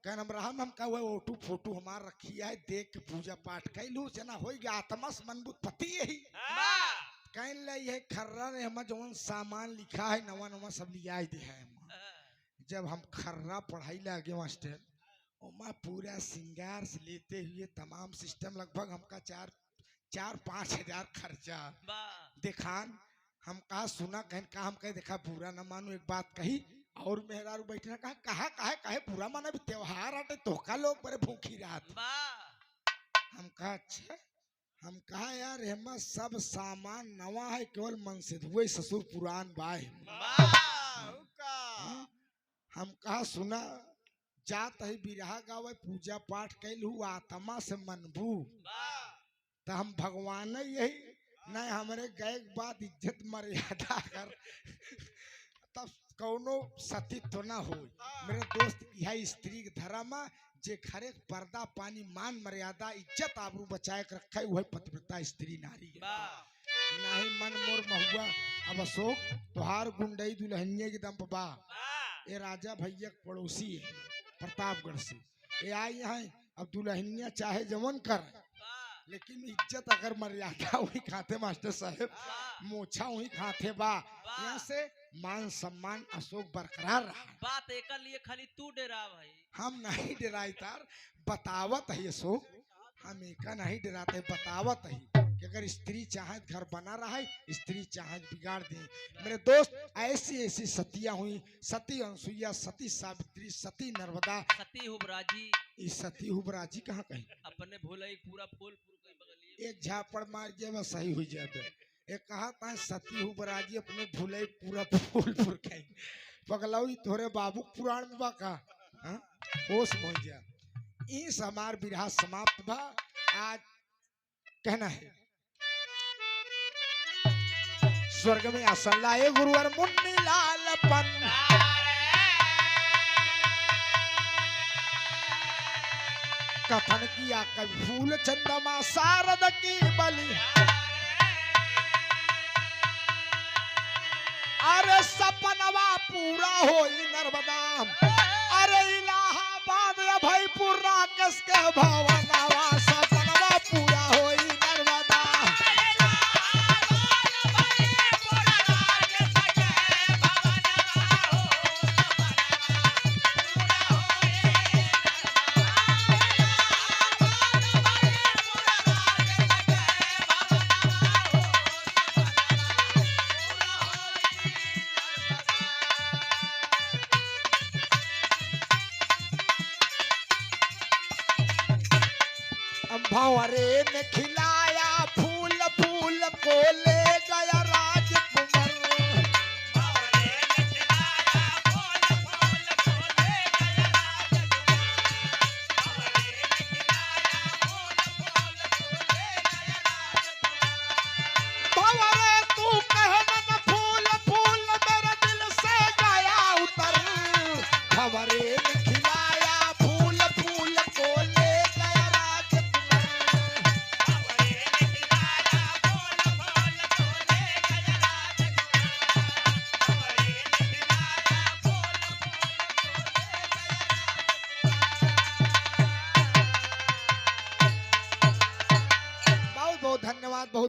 S1: कहन हम रहा हम कहा ओटू फोटो हमार रखी है देख के पूजा पाठ कैलू जना हो गया आत्मा मनबुत पति यही कहन ले ये खर्रा ने हम जौन सामान लिखा है नवा नवा सब लिया दे है जब हम खर्रा पढ़ाई लगे मास्टर ओमा पूरा सिंगार से लेते हुए तमाम सिस्टम लगभग हमका 4-5 हजार खर्चा दिखान हम कहा सुना कहन कहा हम कहे देखा बुरा न मानो एक बात कही और मेहरारू बैठना कहा कहे बुरा माना भी त्योहार आटे तोहका लोग बड़े भूखी रात हम कहा अच्छा हम कहा यार हेमा सब सामान नवा है केवल मन से हुए ससुर पुरान बाय हम कहा सुना जात है बिरहा गावे पूजा पाठ कैलू आत्मा से मनबू तो हम भगवान यही न हमारे गए के बाद इज्जत मर्यादा कर तब कौनो सतीत्व ना हो। मेरे दोस्त यह स्त्री के धर्म जे खरे पर्दा पानी मान मर्यादा इज्जत आबरू बचाए के रखे वही पतिव्रता स्त्री नारी है। नहीं मन मोर महुआ अब अशोक तुहार गुंडई दुल्हनिया के दम पे बा। ये राजा भैया के पड़ोसी है प्रतापगढ़ से, ये आई यहाँ अब दुल्हनिया चाहे जवन कर लेकिन इज्जत अगर मर्यादा वही खाते मास्टर साहब मोछा वही खाते बा। यहाँ से मान सम्मान अशोक बरकरार रहा।
S2: बात एक लिए खाली तू डरा भाई,
S1: हम नहीं डराई तार बतावत है अशोक, हम एक नहीं डराते बतावत है कि अगर स्त्री चाहे घर बना रहा है स्त्री चाहे बिगाड़ दे। मेरे दोस्त ऐसी ऐसी सतियां हुई, सती अनसुईया, सती सावित्री, सती नर्मदा,
S2: सती हुबराजी।
S1: ये सती हुबराजी कहाँ कहीं
S2: अपने भूले पूरा फूल कहीं बगलिए
S1: एक झापड़ मार जे बस सही हो जाए। एक कहा था सती हुबराजी अपने भूले पूरा फूलपुर कहीं पगलौई तोरे बाबू पुराण में बा का होश हो जा। इस हमार बिरहा समाप्त बा। आज कहना है स्वर्ग में आसन लाए गुरुवर मुन्नी लाल पन कथन किया कवि फूल चंद्रमा शारद की बलि। अरे सपनवा पूरा होई नर्मदा, अरे इलाहाबाद अभयपुर राकेश के भवनवा सपनवा पूरा होई नर्मदा। भंवरे ने खिलाया फूल फूल को ले गया राजकुमार। भंवरे तू कहना न फूल फूल मेरे दिल से गया उतर। भंवरे ने खिलाया फूल फूल को ले गया राजकुमार। बहुत बहुत धन्यवाद। बहुत